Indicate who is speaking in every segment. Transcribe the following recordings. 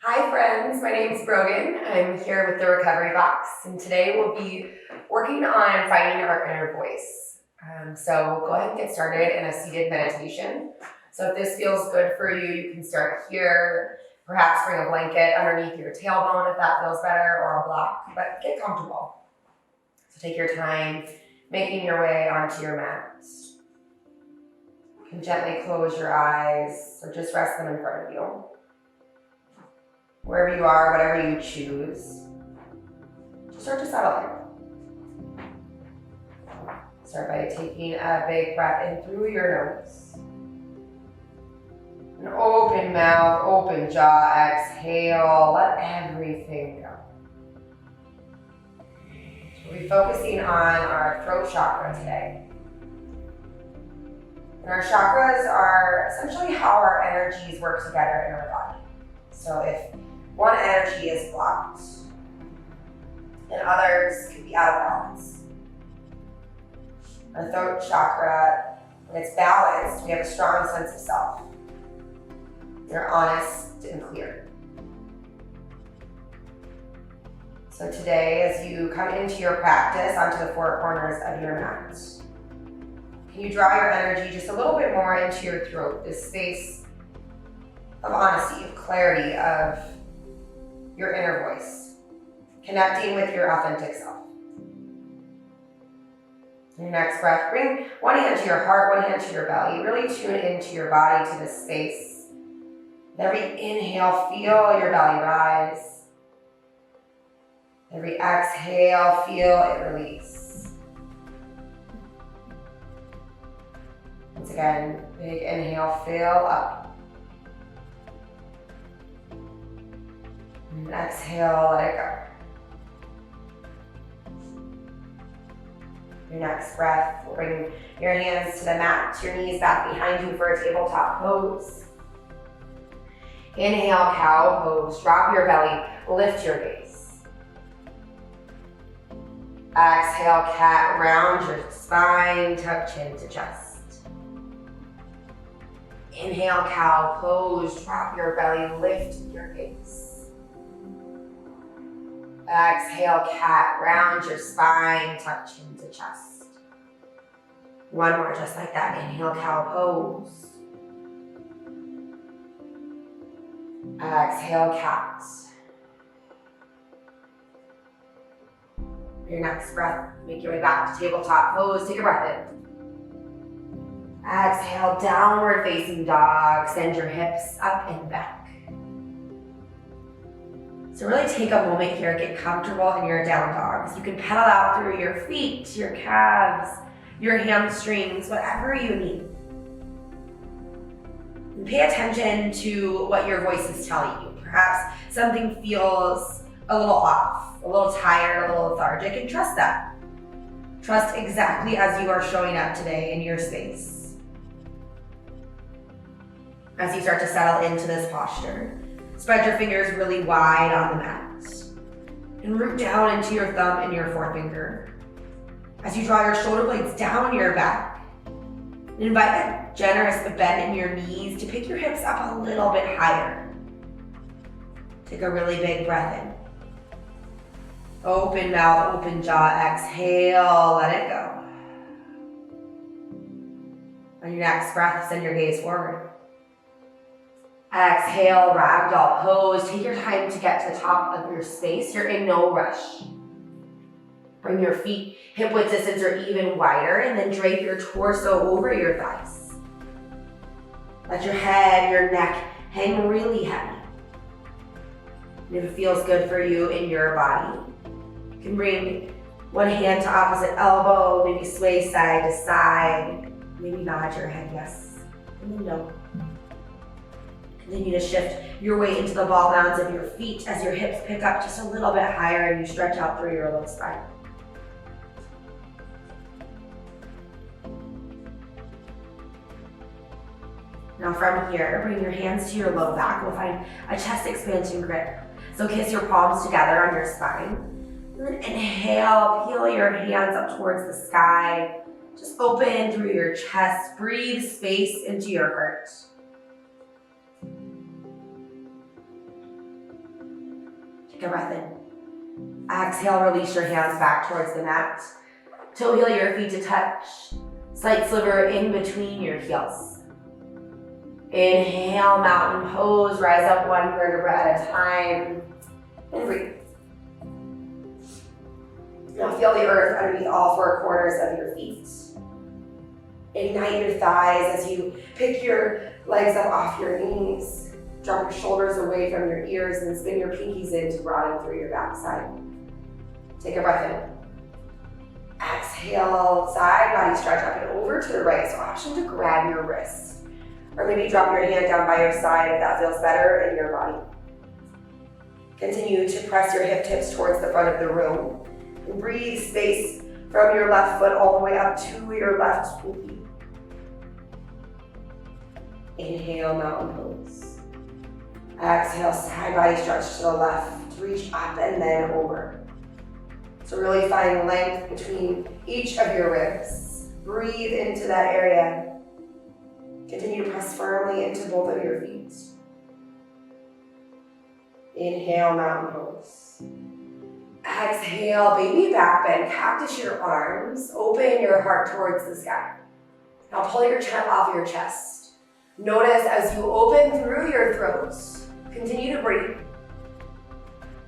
Speaker 1: Hi friends, my name's Brogan. I'm here with the Recovery Box, and today we'll be working on finding our inner voice. So go ahead and get started in a seated meditation. So if this feels good for you, you can start here. Perhaps bring a blanket underneath your tailbone if that feels better, or a block, but get comfortable. So take your time making your way onto your mat. You can gently close your eyes or just rest them in front of you. Wherever you are, whatever you choose, just start to settle in. Start by taking a big breath in through your nose. An open mouth, open jaw, exhale, let everything go. We'll be focusing on our throat chakra today. And our chakras are essentially how our energies work together in our body. So if one energy is blocked, and others could be out of balance. Our throat chakra, when it's balanced, we have a strong sense of self. We're honest and clear. So today, as you come into your practice onto the four corners of your mat, can you draw your energy just a little bit more into your throat, this space of honesty, of clarity, of your inner voice, connecting with your authentic self. Your next breath, bring one hand to your heart, one hand to your belly. Really tune into your body, to this space. With every inhale, feel your belly rise. Every exhale, feel it release. Once again, big inhale, fill up. And exhale, let it go. Your next breath will bring your hands to the mat, your knees back behind you for a tabletop pose. Inhale, cow pose. Drop your belly, lift your gaze. Exhale, cat, round your spine, tuck chin to chest. Inhale, cow pose. Drop your belly, lift your gaze. Exhale, cat, round your spine, tuck chin to chest. One more, just like that. Inhale, cow pose. Exhale, cat. Your next breath, make your way back to tabletop pose. Take a breath in. Exhale, downward facing dog. Send your hips up and back. So really take a moment here, get comfortable in your down dogs. You can pedal out through your feet, your calves, your hamstrings, whatever you need. And pay attention to what your voice is telling you. Perhaps something feels a little off, a little tired, a little lethargic, and trust that. Trust exactly as you are showing up today in your space. As you start to settle into this posture, spread your fingers really wide on the mat and root down into your thumb and your forefinger. As you draw your shoulder blades down your back, invite a generous bend in your knees to pick your hips up a little bit higher. Take a really big breath in. Open mouth, open jaw, exhale, let it go. On your next breath, send your gaze forward. Exhale, ragdoll pose. Take your time to get to the top of your space. You're in no rush. Bring your feet hip width distance or even wider, and then drape your torso over your thighs. Let your head, your neck hang really heavy. And if it feels good for you in your body, you can bring one hand to opposite elbow, maybe sway side to side, maybe nod your head yes, and then no. Continue to shift your weight into the ball mounds of your feet as your hips pick up just a little bit higher and you stretch out through your low spine. Now from here, bring your hands to your low back. We'll find a chest expansion grip. So kiss your palms together on your spine. And then inhale, peel your hands up towards the sky. Just open through your chest. Breathe space into your heart. Take a breath in. Exhale, release your hands back towards the mat. Toe heel your feet to touch. Slight sliver in between your heels. Inhale, mountain pose. Rise up one vertebra at a time. And breathe. Now feel the earth underneath all four corners of your feet. Ignite your thighs as you pick your legs up off your knees. Drop your shoulders away from your ears and spin your pinkies in to broaden through your backside. Take a breath in. Exhale, side body stretch up and over to the right. So option to grab your wrist. Or maybe drop your hand down by your side if that feels better in your body. Continue to press your hip tips towards the front of the room. And breathe space from your left foot all the way up to your left knee. Inhale, mountain pose. Exhale, side body stretch to the left. Reach up and then over. So really find length between each of your ribs. Breathe into that area. Continue to press firmly into both of your feet. Inhale, mountain pose. Exhale, baby back bend. Cactus your arms. Open your heart towards the sky. Now pull your chin off your chest. Notice as you open through your throat. Continue to breathe.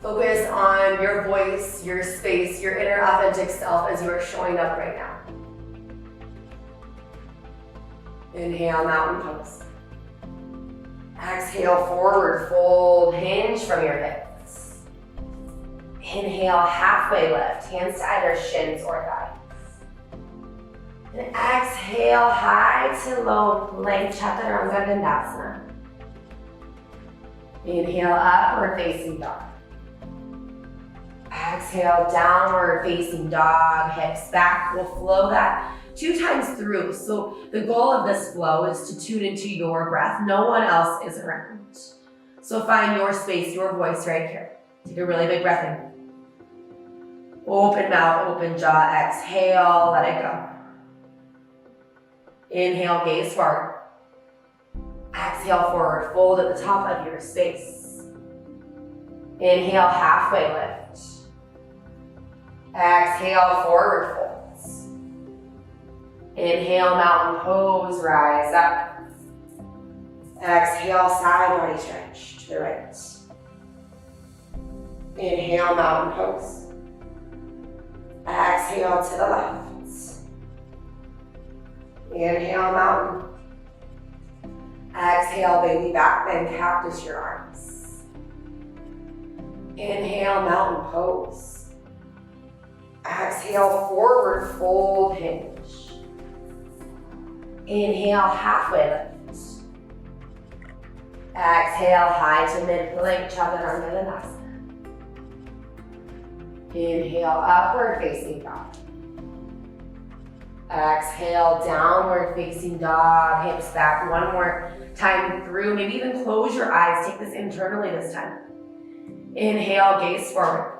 Speaker 1: Focus on your voice, your space, your inner authentic self as you are showing up right now. Inhale, mountain pose. Exhale, forward fold, hinge from your hips. Inhale, halfway lift, hands to either shins or thighs. And exhale, high to low plank chaturanga dandasana. Inhale, upward facing dog. Exhale, downward facing dog, hips back. We'll flow that 2 times through. So the goal of this flow is to tune into your breath. No one else is around. So find your space, your voice right here. Take a really big breath in. Open mouth, open jaw. Exhale, let it go. Inhale, gaze forward. Exhale, forward fold at the top of your space. Inhale, halfway lift. Exhale, forward folds. Inhale, mountain pose, rise up. Exhale, side body stretch to the right. Inhale, mountain pose. Exhale to the left. Inhale, mountain. Exhale, baby back bend, cactus your arms. Inhale, mountain pose. Exhale, forward fold, hinge. Inhale, halfway lift. Exhale, high to mid plank chaturanga dandasana. Inhale, upward facing dog. Exhale, downward facing dog, hips back. One more time through. Maybe even close your eyes. Take this internally this time. Inhale, gaze forward.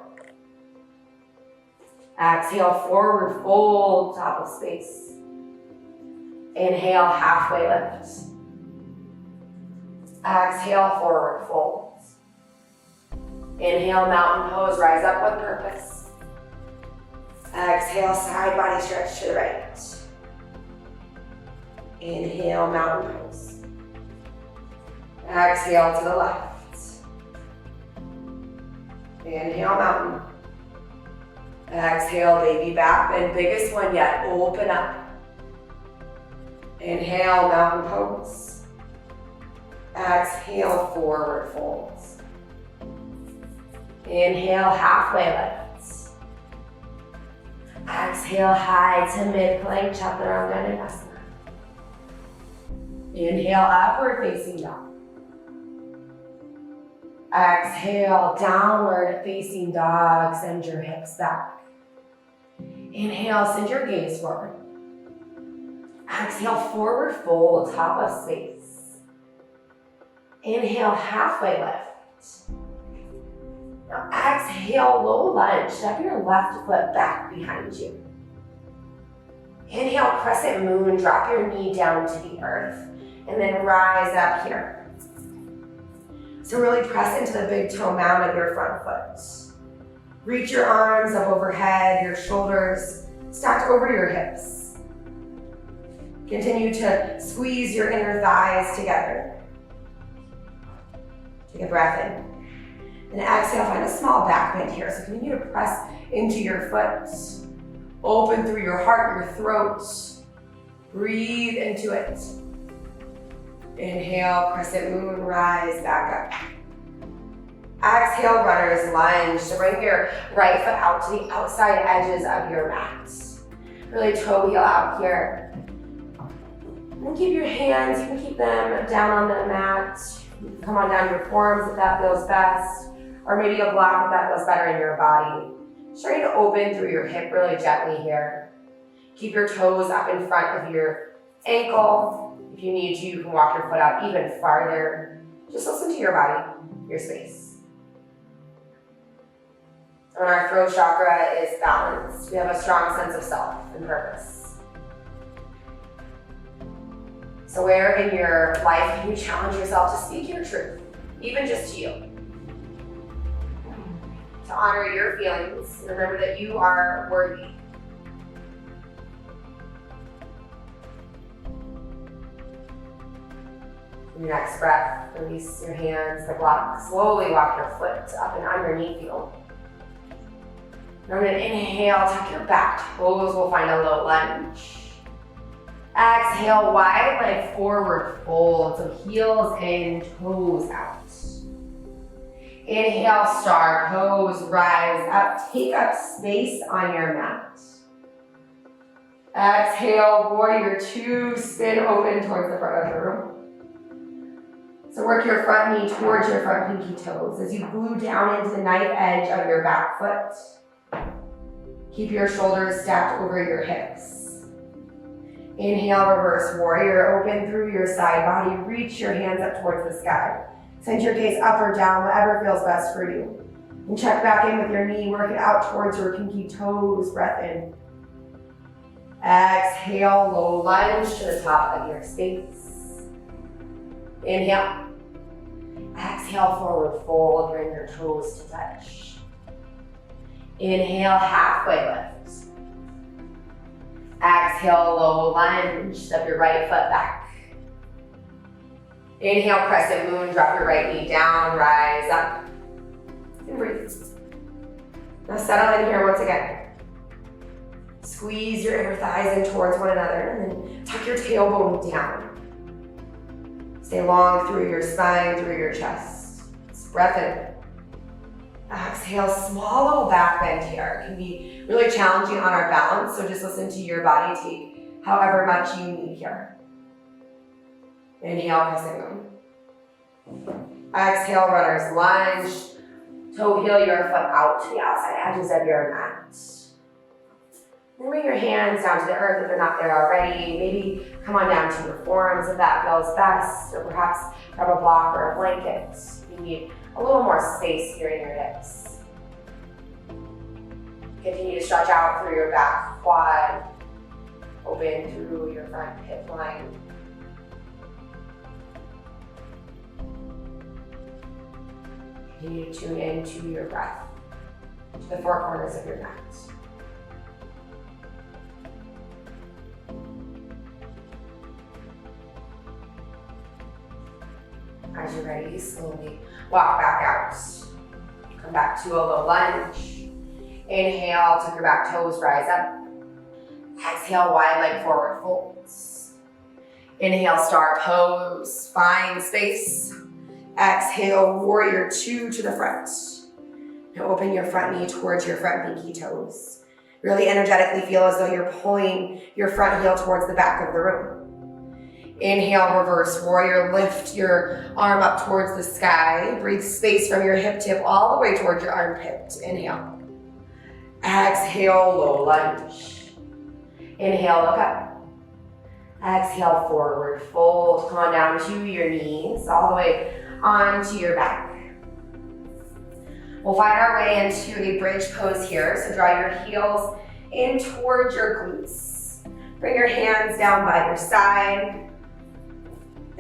Speaker 1: Exhale, forward fold, top of space. Inhale, halfway lift. Exhale, forward fold. Inhale, mountain pose, rise up with purpose. Exhale, side body stretch to the right. Inhale, mountain pose. Exhale to the left. Inhale, mountain. Exhale, baby back bend. Biggest one yet, open up. Inhale, mountain pose. Exhale, forward folds. Inhale, halfway lift. Exhale, high to mid plank chaturanga dandasana. Inhale, upward facing dog. Exhale, downward facing dog. Send your hips back. Inhale, send your gaze forward. Exhale, forward fold, top of space. Inhale, halfway lift. Now exhale, low lunge. Step your left foot back behind you. Inhale, crescent moon. Drop your knee down to the earth. And then rise up here. So really press into the big toe mound of your front foot. Reach your arms up overhead, your shoulders stacked over your hips. Continue to squeeze your inner thighs together. Take a breath in. And exhale, find a small back bend here. So continue to press into your foot. Open through your heart, your throat. Breathe into it. Inhale, crescent moon, rise back up. Exhale, runner's lunge. So bring your right foot out to the outside edges of your mat. Really toe heel out here. And keep your hands, you can keep them down on the mat. You can come on down to your forearms if that feels best. Or maybe a block if that feels better in your body. Trying to open through your hip really gently here. Keep your toes up in front of your ankle. If you need to, you can walk your foot out even farther. Just listen to your body, your space. When our throat chakra is balanced, we have a strong sense of self and purpose. So where in your life can you challenge yourself to speak your truth, even just to you? To honor your feelings and remember that you are worthy. Your next breath, release your hands, the block. Slowly walk your foot up and underneath you. And I'm going to inhale, tuck your back toes. We'll find a low lunge. Exhale, wide leg forward fold. So heels in, toes out. Inhale, star pose, rise up. Take up space on your mat. Exhale, warrior two, spin open towards the front of the room. So work your front knee towards your front pinky toes as you glue down into the knife edge of your back foot. Keep your shoulders stacked over your hips. Inhale, reverse warrior, open through your side body, reach your hands up towards the sky. Send your gaze up or down, whatever feels best for you. And check back in with your knee, work it out towards your pinky toes, breath in. Exhale, low lunge to the top of your space. Inhale. Exhale, forward fold, bring your toes to touch. Inhale, halfway lift. Exhale, low lunge, step your right foot back. Inhale, crescent moon, drop your right knee down, rise up. And breathe. Now settle in here once again. Squeeze your inner thighs in towards one another and then tuck your tailbone down. Stay long through your spine, through your chest. Just breath in. Exhale, small little back bend here. It can be really challenging on our balance, so just listen to your body. Take however much you need here. Inhale, crescent moon. Exhale, runner's lunge. Toe heel your foot out to the outside edges of your mat. Then bring your hands down to the earth if they're not there already. Maybe come on down to your forearms if that feels best, or perhaps grab a block or a blanket. You need a little more space here in your hips. Continue to stretch out through your back quad, open through your front hip line. Continue to tune into your breath, to the four corners of your mat. As you're ready, slowly walk back out. Come back to a low lunge. Inhale, tuck your back toes, rise up. Exhale, wide leg forward folds. Inhale, star pose, find space. Exhale, warrior two to the front. Now open your front knee towards your front pinky toes. Really energetically feel as though you're pulling your front heel towards the back of the room. Inhale, reverse warrior, lift your arm up towards the sky. Breathe space from your hip tip all the way towards your armpit. Inhale. Exhale, low lunge. Inhale, look up. Exhale, forward fold. Come on down to your knees, all the way onto your back. We'll find our way into a bridge pose here. So draw your heels in towards your glutes. Bring your hands down by your side.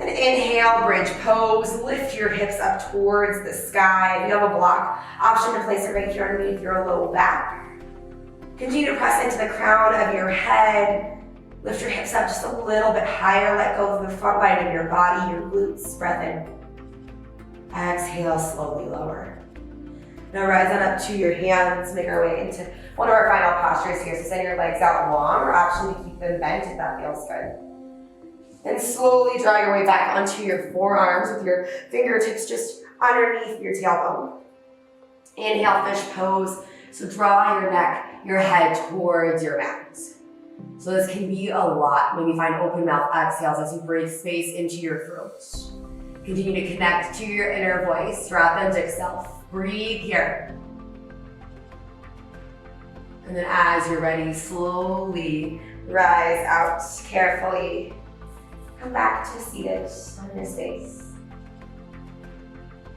Speaker 1: And inhale, bridge pose. Lift your hips up towards the sky. If you have a block, option to place it right here underneath your low back. Continue to press into the crown of your head. Lift your hips up just a little bit higher. Let go of the front line of your body, your glutes. Breath in. Exhale, slowly lower. Now rise on up to your hands. Make our way into one of our final postures here. So send your legs out long, or option to keep them bent if that feels good. And slowly draw your way back onto your forearms with your fingertips just underneath your tailbone. Inhale, fish pose. So draw your neck, your head towards your mat. So this can be a lot when you find open mouth exhales as you breathe space into your throat. Continue to connect to your inner voice, your authentic self. Breathe here. And then as you're ready, slowly rise out carefully. Come back to seated on your space.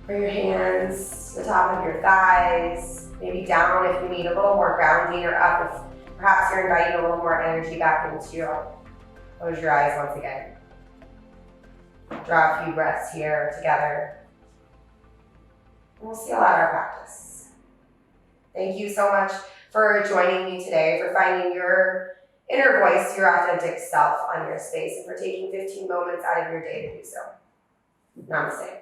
Speaker 1: Bring your hands to the top of your thighs, maybe down if you need a little more grounding, or up if perhaps you're inviting a little more energy back into you. Close your eyes once again. Draw a few breaths here together. And we'll seal out our practice. Thank you so much for joining me today, for finding your inner voice, your authentic self on your space, and for taking 15 moments out of your day to do so. Namaste.